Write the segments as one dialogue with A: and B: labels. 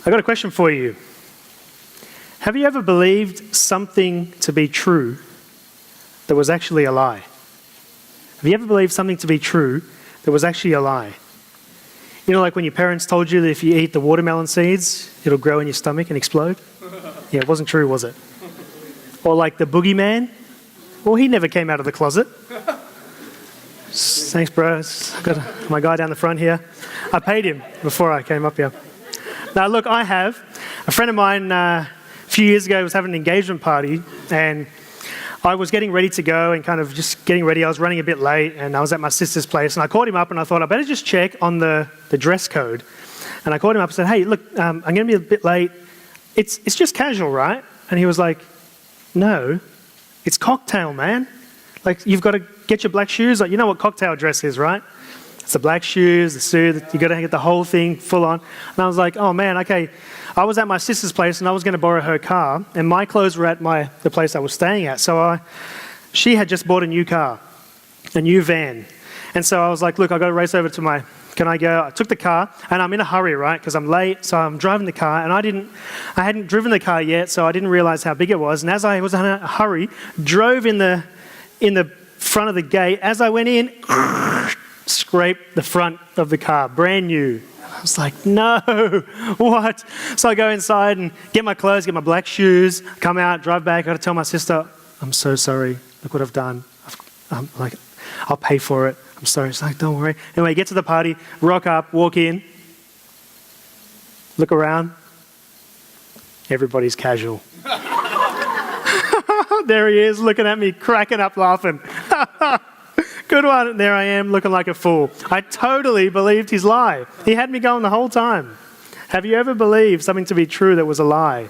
A: I got a question for you. Have you ever believed something to be true that was actually a lie? Have you ever believed something to be true that was actually a lie? You know, like when your parents told you that if you eat the watermelon seeds, it'll grow in your stomach and explode? Yeah, it wasn't true, was it? Or like the boogeyman? Well, he never came out of the closet. Thanks, bro. I've got my guy down the front here. I paid him before I came up here. Now, look, I have. A friend of mine a few years ago was having an engagement party, and I was getting ready to go and kind of just getting ready. I was running a bit late, and I was at my sister's place, and I called him up, and I thought I better just check on the dress code. And I called him up and said, hey, look, I'm going to be a bit late. It's just casual, right? And he was like, no, it's cocktail, man. Like, you've got to get your black shoes. Like, you know what cocktail dress is, right? It's the black shoes, the suit, you got to get the whole thing full on. And I was like, oh man, okay. I was at my sister's place and I was going to borrow her car, and my clothes were at the place I was staying at. So she had just bought a new car, a new van. And so I was like, look, I got to race over to can I go? I took the car, and I'm in a hurry, right? Because I'm late, so I'm driving the car, and I hadn't driven the car yet, so I didn't realize how big it was. And as I was in a hurry, drove in the front of the gate. As I went in, scraped the front of the car, brand new. I was like, no, what? So I go inside and get my clothes, get my black shoes, come out, drive back. I got to tell my sister, I'm so sorry. Look what I've done. I'll pay for it. I'm sorry. She's like, don't worry. Anyway, get to the party, rock up, walk in, look around. Everybody's casual. There he is, looking at me, cracking up, laughing. Good one. And there I am, looking like a fool. I totally believed his lie. He had me going the whole time. Have you ever believed something to be true that was a lie?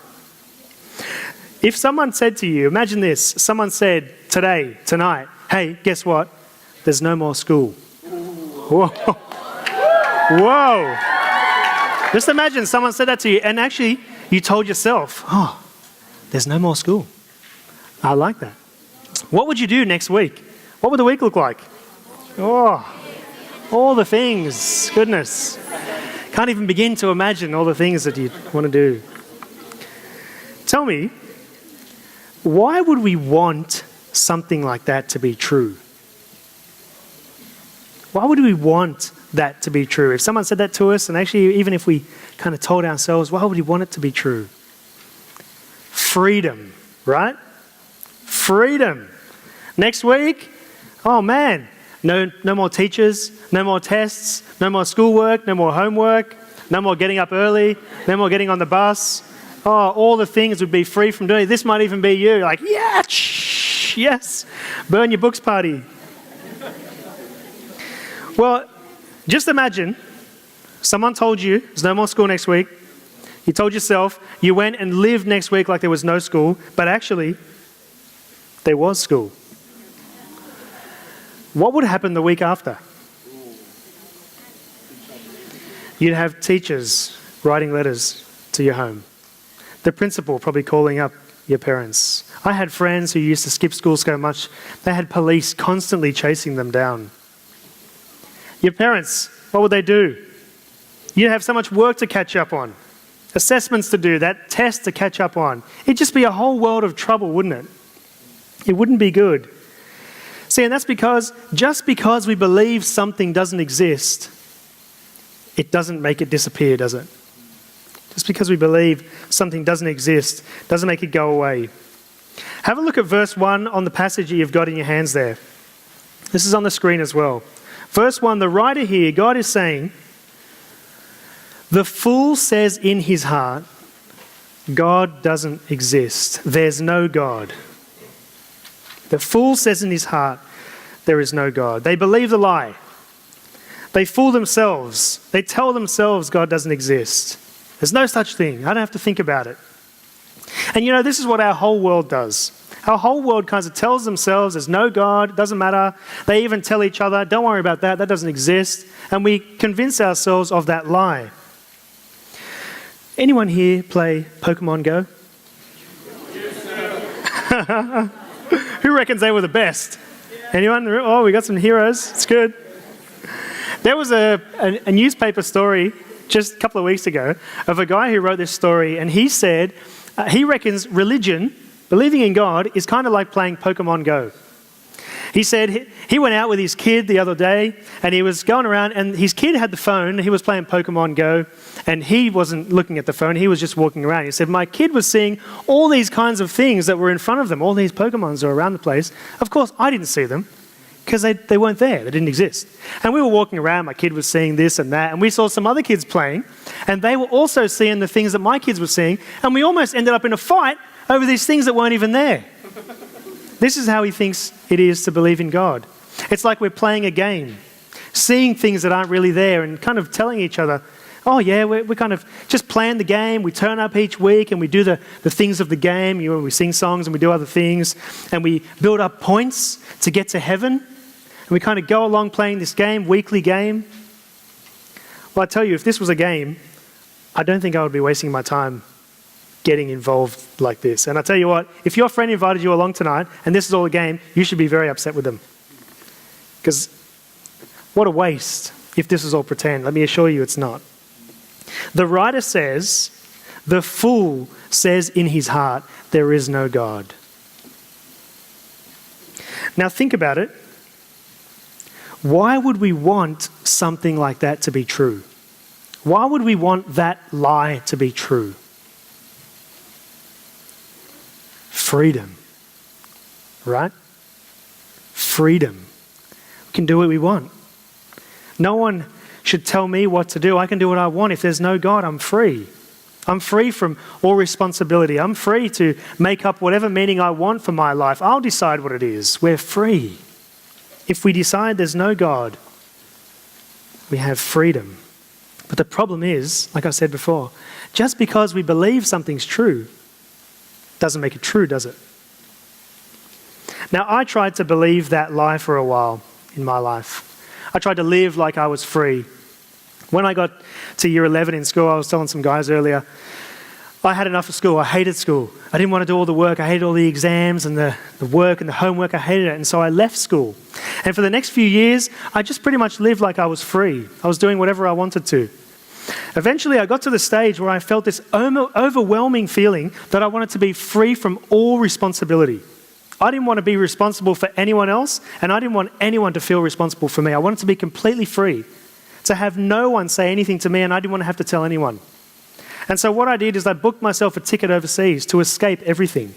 A: If someone said to you, imagine this, someone said tonight, hey, guess what? There's no more school. Whoa. Whoa. Just imagine someone said that to you, and actually you told yourself, oh, there's no more school. I like that. What would you do next week? What would the week look like? Oh, all the things. Goodness. Can't even begin to imagine all the things that you'd want to do. Tell me, why would we want something like that to be true? Why would we want that to be true? If someone said that to us, and actually even if we kind of told ourselves, why would we want it to be true? Freedom, right? Freedom. Next week, oh man, no more teachers, no more tests, no more schoolwork, no more homework, no more getting up early, no more getting on the bus. Oh, all the things would be free from doing. This might even be you. Like, yeah, yes, burn your books party. Well, just imagine someone told you there's no more school next week. You told yourself, you went and lived next week like there was no school, but actually, there was school. What would happen the week after? You'd have teachers writing letters to your home. The principal probably calling up your parents. I had friends who used to skip school so much, they had police constantly chasing them down. Your parents, what would they do? You'd have so much work to catch up on, assessments to do, that test to catch up on. It'd just be a whole world of trouble, wouldn't it? It wouldn't be good. See, and that's because just because we believe something doesn't exist, it doesn't make it disappear, does it? Just because we believe something doesn't exist doesn't make it go away. Have a look at verse 1 on the passage that you've got in your hands there. This is on the screen as well. Verse 1, the writer here, God is saying, the fool says in his heart, God doesn't exist. There's no God. The fool says in his heart, there is no God. They believe the lie. They fool themselves. They tell themselves God doesn't exist. There's no such thing. I don't have to think about it. And you know, this is what our whole world does. Our whole world kind of tells themselves there's no God, it doesn't matter. They even tell each other, don't worry about that, that doesn't exist. And we convince ourselves of that lie. Anyone here play Pokemon Go? Yes, who reckons they were the best? Anyone? Oh, we got some heroes. It's good. There was a newspaper story just a couple of weeks ago of a guy who wrote this story, and he said he reckons religion, believing in God, is kind of like playing Pokemon Go. He said he went out with his kid the other day, and he was going around, and his kid had the phone. He was playing Pokemon Go, and he wasn't looking at the phone. He was just walking around. He said, my kid was seeing all these kinds of things that were in front of them. All these Pokemons are around the place. Of course, I didn't see them because they weren't there. They didn't exist. And we were walking around. My kid was seeing this and that, and we saw some other kids playing, and they were also seeing the things that my kids were seeing, and we almost ended up in a fight over these things that weren't even there. This is how he thinks it is to believe in God. It's like we're playing a game, seeing things that aren't really there and kind of telling each other, oh yeah, we kind of just plan the game. We turn up each week and we do the things of the game. We sing songs and we do other things and we build up points to get to heaven. And we kind of go along playing this game, weekly game. Well, I tell you, if this was a game, I don't think I would be wasting my time getting involved like this. And I tell you what, if your friend invited you along tonight and this is all a game, you should be very upset with them. Because what a waste if this is all pretend. Let me assure you it's not. The writer says, the fool says in his heart, there is no God. Now think about it. Why would we want something like that to be true? Why would we want that lie to be true? Freedom, right? Freedom. We can do what we want. No one should tell me what to do. I can do what I want. If there's no God, I'm free. I'm free from all responsibility. I'm free to make up whatever meaning I want for my life. I'll decide what it is. We're free. If we decide there's no God, we have freedom. But the problem is, like I said before, just because we believe something's true doesn't make it true, does it? Now, I tried to believe that lie for a while in my life. I tried to live like I was free. When I got to year 11 in school, I was telling some guys earlier, I had enough of school. I hated school. I didn't want to do all the work. I hated all the exams and the work and the homework. I hated it. And so I left school. And for the next few years, I just pretty much lived like I was free. I was doing whatever I wanted to. Eventually, I got to the stage where I felt this overwhelming feeling that I wanted to be free from all responsibility. I didn't want to be responsible for anyone else, and I didn't want anyone to feel responsible for me. I wanted to be completely free, to have no one say anything to me, and I didn't want to have to tell anyone. And so what I did is I booked myself a ticket overseas to escape everything.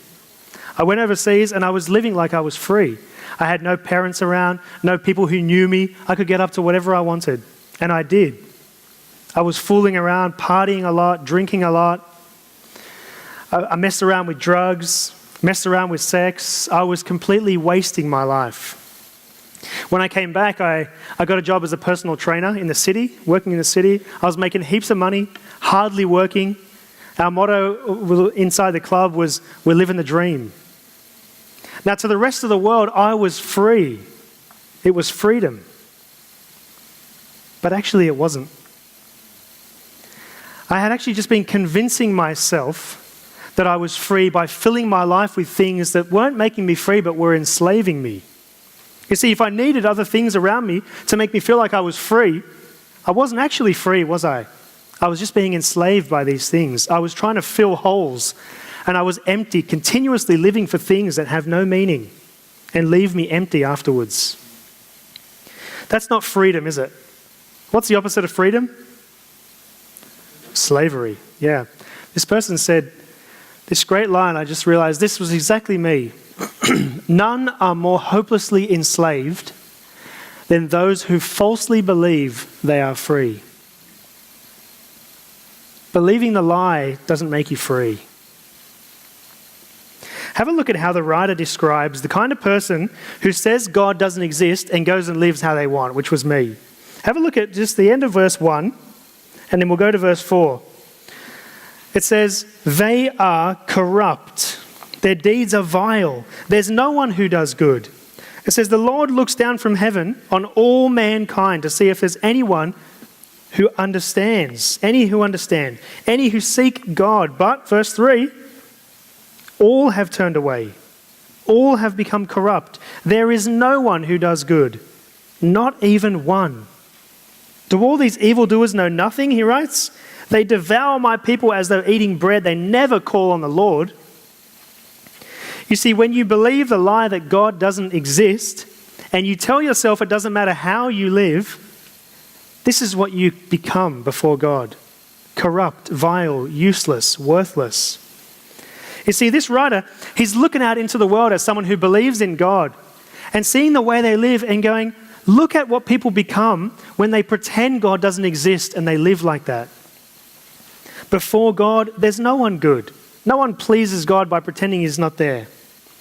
A: I went overseas and I was living like I was free. I had no parents around, no people who knew me. I could get up to whatever I wanted, and I did. I was fooling around, partying a lot, drinking a lot. I messed around with drugs, messed around with sex. I was completely wasting my life. When I came back, I got a job as a personal trainer in the city, working in the city. I was making heaps of money, hardly working. Our motto inside the club was, we're living the dream. Now, to the rest of the world, I was free. It was freedom. But actually, it wasn't. I had actually just been convincing myself that I was free by filling my life with things that weren't making me free but were enslaving me. You see, if I needed other things around me to make me feel like I was free, I wasn't actually free, was I? I was just being enslaved by these things. I was trying to fill holes, and I was empty, continuously living for things that have no meaning and leave me empty afterwards. That's not freedom, is it? What's the opposite of freedom? Slavery, yeah. This person said this great line, I just realized this was exactly me. None are more hopelessly enslaved than those who falsely believe they are free. Believing the lie doesn't make you free. Have a look at how the writer describes the kind of person who says God doesn't exist and goes and lives how they want, which was me. Have a look at just the end of verse 1, and then we'll go to verse 4. It says, they are corrupt. Their deeds are vile. There's no one who does good. It says, the Lord looks down from heaven on all mankind to see if there's anyone who understands, any who understand, any who seek God. But, verse 3, all have turned away. All have become corrupt. There is no one who does good, not even one. Do all these evildoers know nothing, he writes? They devour my people as though eating bread. They never call on the Lord. You see, when you believe the lie that God doesn't exist, and you tell yourself it doesn't matter how you live, this is what you become before God. Corrupt, vile, useless, worthless. You see, this writer, he's looking out into the world as someone who believes in God and seeing the way they live and going, look at what people become when they pretend God doesn't exist and they live like that. Before God, there's no one good. No one pleases God by pretending he's not there.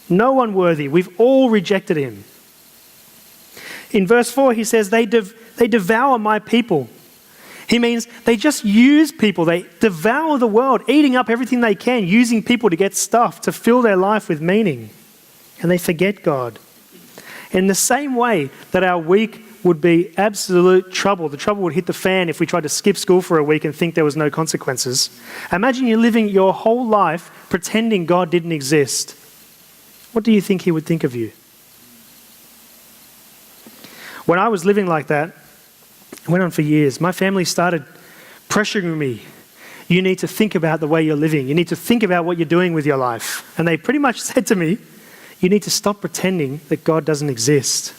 A: No one worthy. We've all rejected him. In verse 4, he says, they devour my people. He means they just use people. They devour the world, eating up everything they can, using people to get stuff, to fill their life with meaning. And they forget God. In the same way that our week would be absolute trouble, the trouble would hit the fan if we tried to skip school for a week and think there was no consequences. Imagine you living your whole life pretending God didn't exist. What do you think he would think of you? When I was living like that, it went on for years. My family started pressuring me. You need to think about the way you're living. You need to think about what you're doing with your life. And they pretty much said to me, you need to stop pretending that God doesn't exist.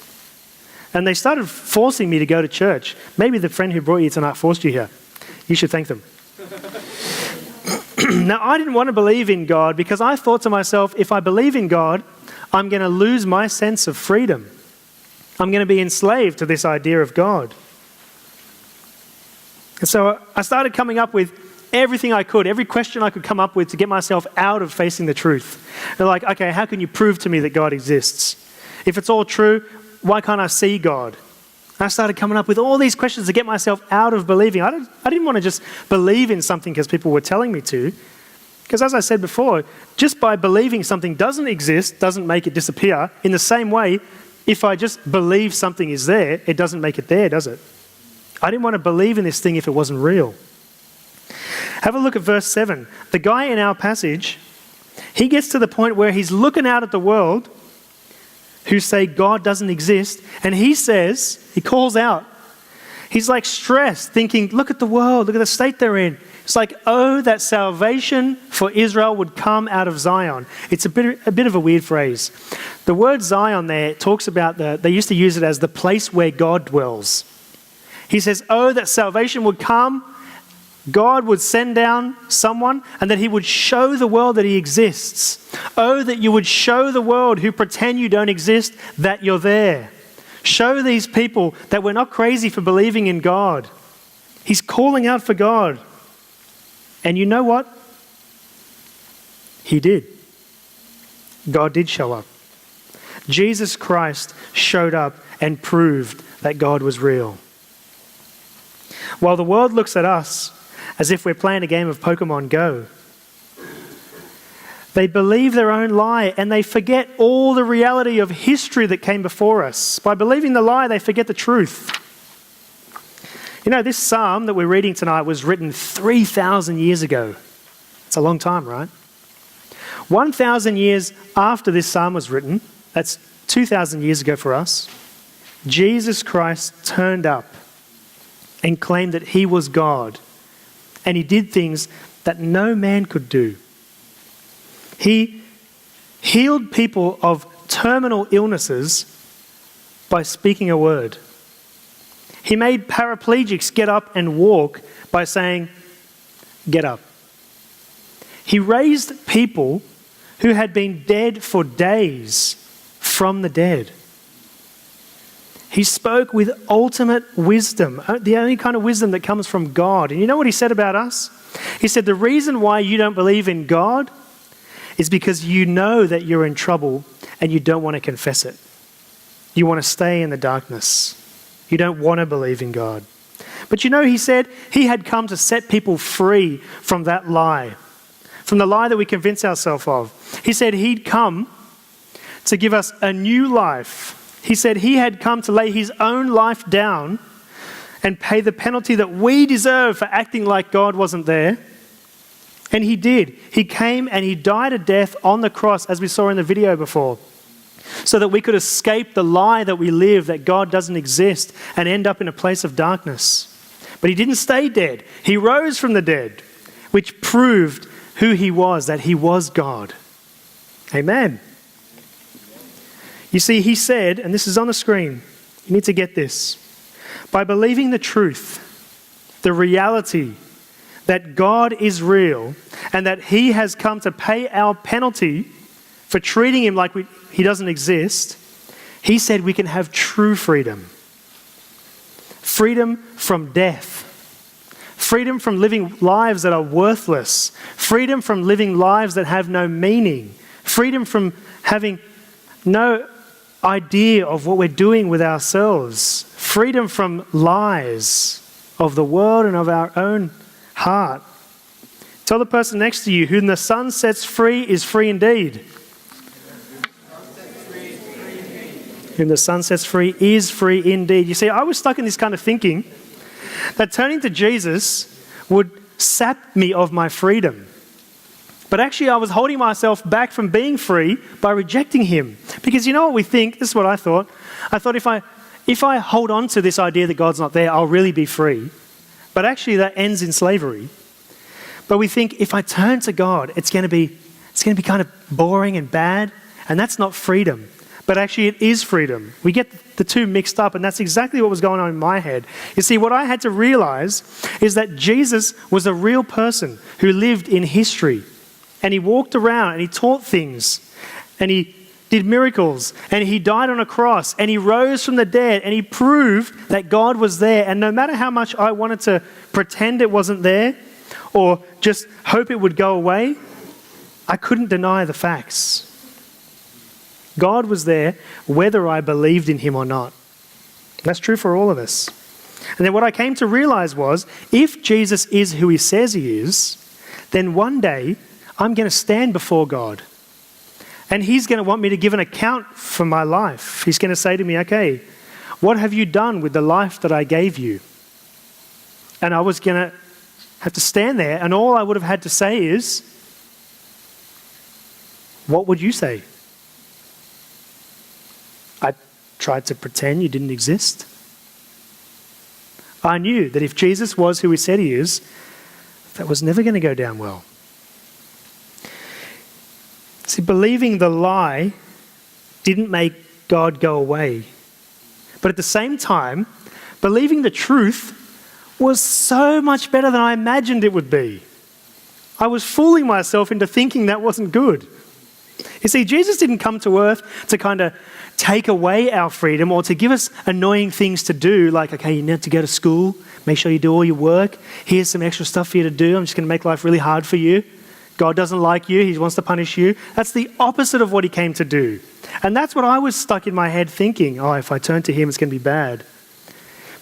A: And they started forcing me to go to church. Maybe the friend who brought you tonight forced you here. You should thank them. Now, I didn't want to believe in God because I thought to myself, if I believe in God, I'm going to lose my sense of freedom. I'm going to be enslaved to this idea of God. And so I started coming up with everything I could, every question I could come up with to get myself out of facing the truth. They're like, okay, how can you prove to me that God exists? If it's all true, why can't I see God? And I started coming up with all these questions to get myself out of believing. I didn't want to just believe in something because people were telling me to. Because as I said before, just by believing something doesn't exist doesn't make it disappear. In the same way, if I just believe something is there, it doesn't make it there, does it? I didn't want to believe in this thing if it wasn't real. Have a look at verse 7. The guy in our passage, he gets to the point where he's looking out at the world who say God doesn't exist, and he calls out. He's like stressed, thinking, look at the world, look at the state they're in. It's like, oh, that salvation for Israel would come out of Zion. It's a bit of a weird phrase. The word Zion there talks about, they used to use it as the place where God dwells. He says, oh, that salvation would come, God would send down someone, and that he would show the world that he exists. Oh, that you would show the world who pretend you don't exist that you're there. Show these people that we're not crazy for believing in God. He's calling out for God. And you know what? He did. God did show up. Jesus Christ showed up and proved that God was real. While the world looks at us as if we're playing a game of Pokemon Go, they believe their own lie and they forget all the reality of history that came before us. By believing the lie, they forget the truth. You know, this psalm that we're reading tonight was written 3,000 years ago. It's a long time, right? 1,000 years after this psalm was written, that's 2,000 years ago for us, Jesus Christ turned up and claimed that he was God. And he did things that no man could do. He healed people of terminal illnesses by speaking a word. He made paraplegics get up and walk by saying, get up. He raised people who had been dead for days from the dead. He spoke with ultimate wisdom, the only kind of wisdom that comes from God. And you know what he said about us? He said, the reason why you don't believe in God is because you know that you're in trouble and you don't want to confess it. You want to stay in the darkness. You don't want to believe in God. But you know, he said he had come to set people free from that lie, from the lie that we convince ourselves of. He said he'd come to give us a new life. He said he had come to lay his own life down and pay the penalty that we deserve for acting like God wasn't there. And he did. He came and he died a death on the cross, as we saw in the video before, so that we could escape the lie that we live, that God doesn't exist, and end up in a place of darkness. But he didn't stay dead. He rose from the dead, which proved who he was, that he was God. Amen. You see, he said, and this is on the screen, you need to get this. By believing the truth, the reality that God is real and that he has come to pay our penalty for treating him like he doesn't exist, he said we can have true freedom. Freedom from death. Freedom from living lives that are worthless. Freedom from living lives that have no meaning. Freedom from having no idea of what we're doing with ourselves. Freedom from lies of the world and of our own heart. Tell the person next to you, whom the Son sets free is free indeed. Whom the Son sets free is free indeed. You see, I was stuck in this kind of thinking that turning to Jesus would sap me of my freedom. But actually, I was holding myself back from being free by rejecting him. Because you know what we think? This is what I thought. I thought if I hold on to this idea that God's not there, I'll really be free. But actually, that ends in slavery. But we think if I turn to God, it's going to be kind of boring and bad, and that's not freedom. But actually, it is freedom. We get the two mixed up, and that's exactly what was going on in my head. You see, what I had to realize is that Jesus was a real person who lived in history. And he walked around and he taught things. And he did miracles. And he died on a cross. And he rose from the dead. And he proved that God was there. And no matter how much I wanted to pretend it wasn't there, or just hope it would go away, I couldn't deny the facts. God was there whether I believed in him or not. That's true for all of us. And then what I came to realize was, if Jesus is who he says he is, then one day I'm going to stand before God. And he's going to want me to give an account for my life. He's going to say to me, okay, what have you done with the life that I gave you? And I was going to have to stand there, and all I would have had to say is, what would you say? I tried to pretend you didn't exist. I knew that if Jesus was who he said he is, that was never going to go down well. See, believing the lie didn't make God go away. But at the same time, believing the truth was so much better than I imagined it would be. I was fooling myself into thinking that wasn't good. You see, Jesus didn't come to earth to kind of take away our freedom or to give us annoying things to do, like, okay, you need to go to school, make sure you do all your work, here's some extra stuff for you to do, I'm just going to make life really hard for you. God doesn't like you, he wants to punish you. That's the opposite of what he came to do. And that's what I was stuck in my head thinking, oh, if I turn to him, it's going to be bad.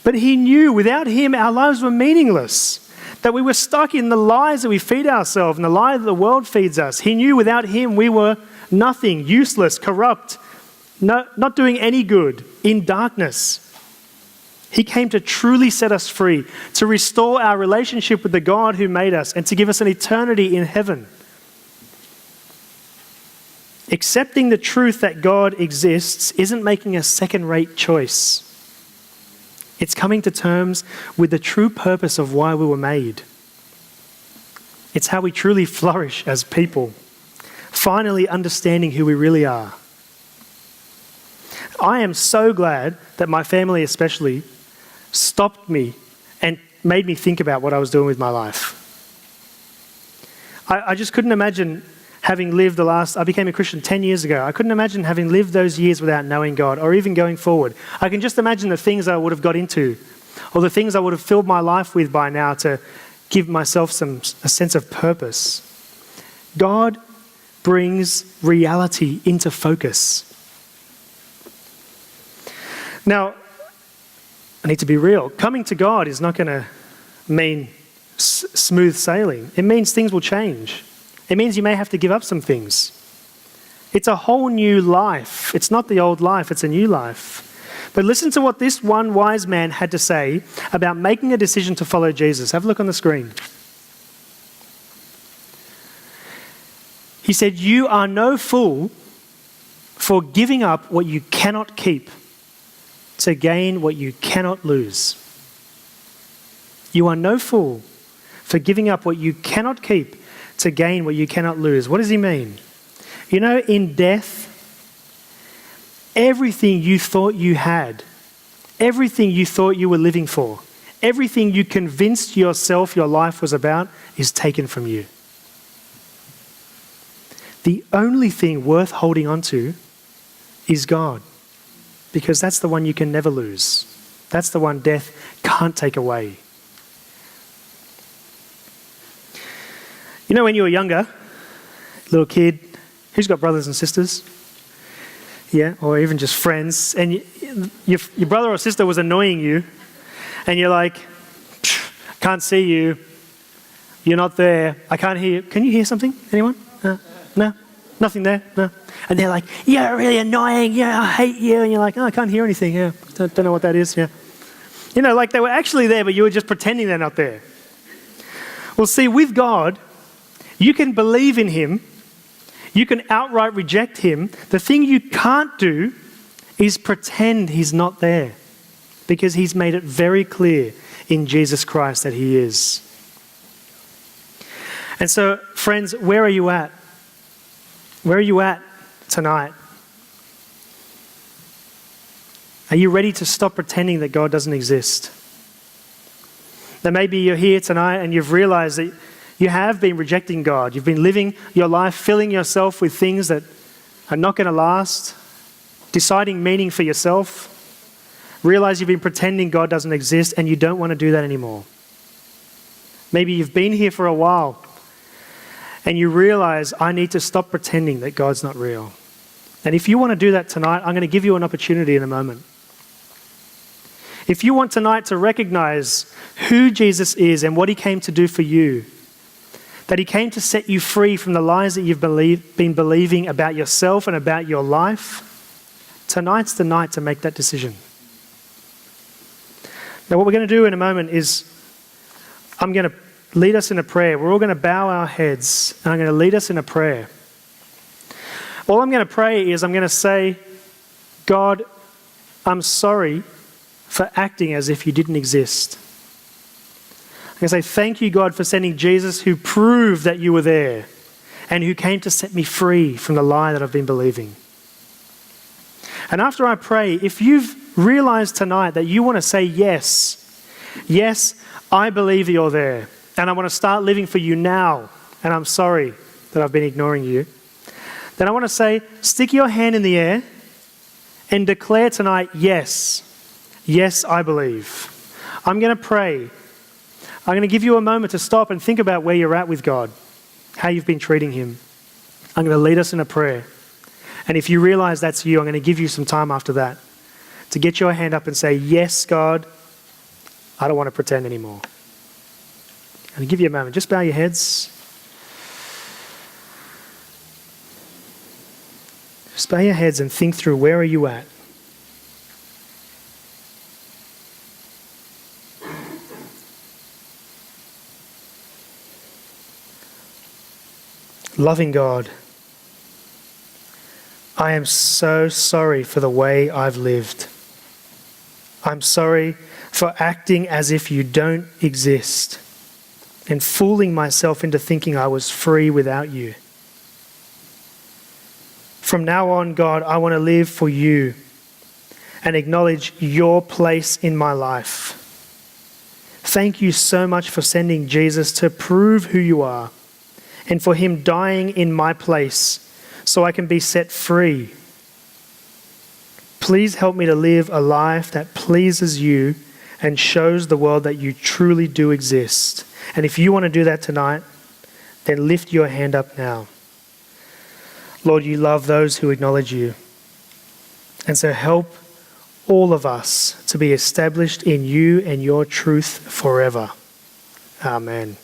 A: But he knew without him, our lives were meaningless. That we were stuck in the lies that we feed ourselves and the lie that the world feeds us. He knew without him, we were nothing, useless, corrupt, not doing any good, in darkness. He came to truly set us free, to restore our relationship with the God who made us, and to give us an eternity in heaven. Accepting the truth that God exists isn't making a second-rate choice. It's coming to terms with the true purpose of why we were made. It's how we truly flourish as people, finally understanding who we really are. I am so glad that my family especially stopped me and made me think about what I was doing with my life. I just couldn't imagine having lived I became a Christian 10 years ago. I couldn't imagine having lived those years without knowing God or even going forward. I can just imagine the things I would have got into or the things I would have filled my life with by now to give myself a sense of purpose. God brings reality into focus. Now, I need to be real. Coming to God is not going to mean smooth sailing. It means things will change. It means you may have to give up some things. It's a whole new life. It's not the old life, it's a new life. But listen to what this one wise man had to say about making a decision to follow Jesus. Have a look on the screen. He said, "You are no fool for giving up what you cannot keep to gain what you cannot lose." You are no fool for giving up what you cannot keep to gain what you cannot lose. What does he mean? You know, in death, everything you thought you had, everything you thought you were living for, everything you convinced yourself your life was about is taken from you. The only thing worth holding on to is God, because that's the one you can never lose. That's the one death can't take away. You know, when you were younger, little kid, who's got brothers and sisters? Yeah, or even just friends, and your brother or sister was annoying you, and you're like, can't see you, you're not there, I can't hear you. Can you hear something? Anyone? No? Nothing there? No? And they're like, you're really annoying, yeah, I hate you, and you're like, oh, I can't hear anything, yeah, don't know what that is, yeah. You know, like they were actually there, but you were just pretending they're not there. Well, see, with God, you can believe in him, you can outright reject him. The thing you can't do is pretend he's not there, because he's made it very clear in Jesus Christ that he is. And so, friends, where are you at? Where are you at tonight? Are you ready to stop pretending that God doesn't exist? That maybe you're here tonight and you've realized that you have been rejecting God. You've been living your life, filling yourself with things that are not going to last, deciding meaning for yourself. Realize you've been pretending God doesn't exist and you don't want to do that anymore. Maybe you've been here for a while and you realize, I need to stop pretending that God's not real. And if you want to do that tonight, I'm going to give you an opportunity in a moment. If you want tonight to recognize who Jesus is and what he came to do for you, that he came to set you free from the lies that you've been believing about yourself and about your life, tonight's the night to make that decision. Now, what we're going to do in a moment is I'm going to lead us in a prayer. We're all going to bow our heads and I'm going to lead us in a prayer. All I'm going to pray is I'm going to say, God, I'm sorry for acting as if you didn't exist. I'm going to say, thank you, God, for sending Jesus who proved that you were there and who came to set me free from the lie that I've been believing. And after I pray, if you've realized tonight that you want to say yes, I believe you're there and I want to start living for you now and I'm sorry that I've been ignoring you, then I want to say, stick your hand in the air and declare tonight, yes, I believe. I'm going to pray. I'm going to give you a moment to stop and think about where you're at with God, how you've been treating him. I'm going to lead us in a prayer. And if you realize that's you, I'm going to give you some time after that to get your hand up and say, yes, God, I don't want to pretend anymore. I'm going to give you a moment. Just bow your heads. Just bow your heads and think through, where are you at? Loving God, I am so sorry for the way I've lived. I'm sorry for acting as if you don't exist and fooling myself into thinking I was free without you. From now on, God, I want to live for you and acknowledge your place in my life. Thank you so much for sending Jesus to prove who you are and for him dying in my place so I can be set free. Please help me to live a life that pleases you and shows the world that you truly do exist. And if you want to do that tonight, then lift your hand up now. Lord, you love those who acknowledge you. And so help all of us to be established in you and your truth forever. Amen.